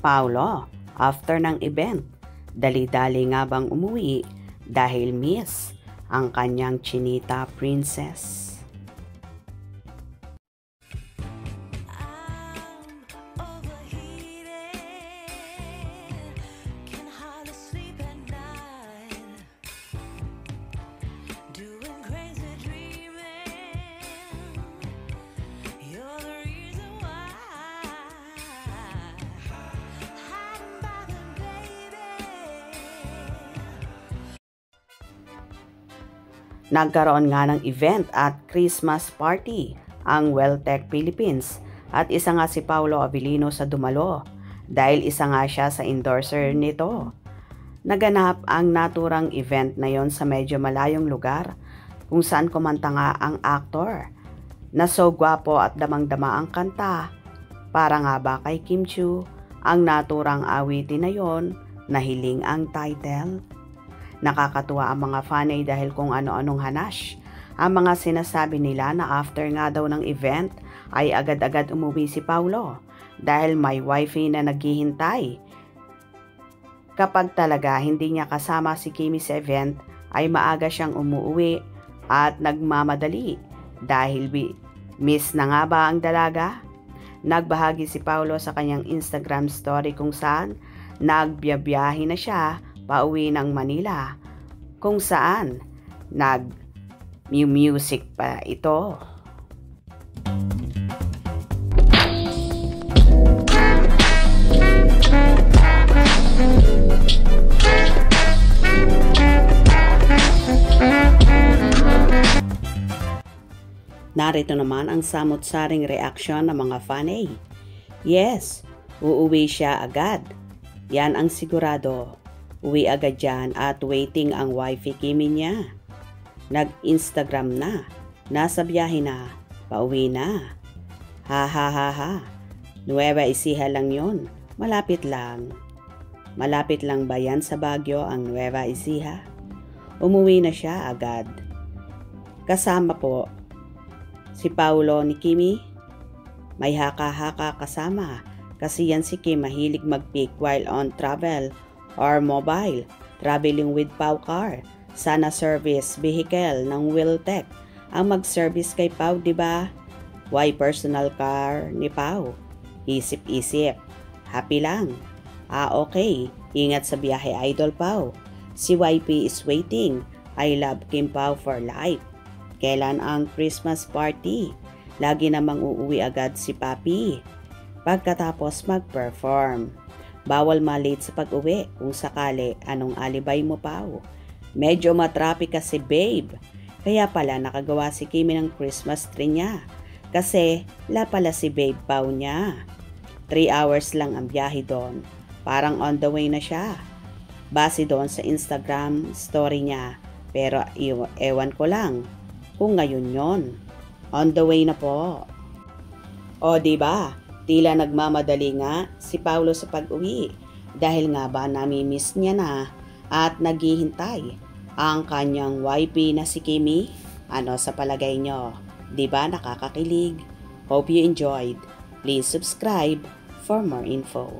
Paolo, after ng event, dali-dali nga bang umuwi dahil miss ang kanyang chinita princess? Nagkaroon nga ng event at Christmas party ang Welltech Philippines at isa nga si Paolo Avellino sa dumalo dahil isa nga siya sa endorser nito. Naganap ang naturang event na yon sa medyo malayong lugar kung saan kumanta nga ang aktor na so gwapo at damang-dama ang kanta para nga ba kay Kim Chiu ang naturang awitin na yon na Hiling ang title. Nakakatuwa ang mga fanay dahil kung ano-anong hanash ang mga sinasabi nila na after nga daw ng event ay agad-agad umuwi si Paolo dahil may wifey na naghihintay. Kapag talaga hindi niya kasama si Kimi sa event ay maaga siyang umuwi at nagmamadali dahil miss na nga ba ang dalaga? Nagbahagi si Paolo sa kanyang Instagram story kung saan nagbiyabiyahe na siya pauwi ng Manila, kung saan nag-music pa ito. Narito naman ang samot-saring reaksyon ng mga fanay. Yes, uuwi siya agad. Yan ang sigurado. Uwi agad yan at waiting ang wifey Kimi niya. Nag-Instagram na, nasa biyahe na, pauwi na. Ha ha ha ha. Nueva Ecija lang yon, malapit lang. Malapit lang ba yan sa Baguio ang Nueva Ecija? Umuwi na siya agad. Kasama po si Paolo ni Kimi. May haka-haka kasama kasi yan si Kim mahilig mag-pick while on travel or mobile, traveling with Pau Car. Sana service vehicle ng Welltech ang mag-service kay Pau, di ba? Why personal car ni Pau? Isip-isip. Happy lang. Okay. Ingat sa biyahe, Idol Pau. Si YP is waiting. I love Kim Pau for life. Kailan ang Christmas party? Lagi namang uuwi agad si Papi pagkatapos mag-perform. Bawal malate sa pag-uwi kung sakali. Anong alibay mo, Pau? Medyo matraffic kasi, babe. Kaya pala nakagawa si Kimi ng Christmas tree niya. Kasi pala si babe Pau niya. 3 hours lang ang biyahe doon. Parang on the way na siya. Base doon sa Instagram story niya. Pero ewan ko lang kung ngayon yon. On the way na po. O diba? Tila nagmamadali nga si Paolo sa pag-uwi dahil nga ba nami-miss niya na at naghihintay ang kanyang YP na si Kimi. Ano sa palagay nyo? Diba nakakakilig? Hope you enjoyed. Please subscribe for more info.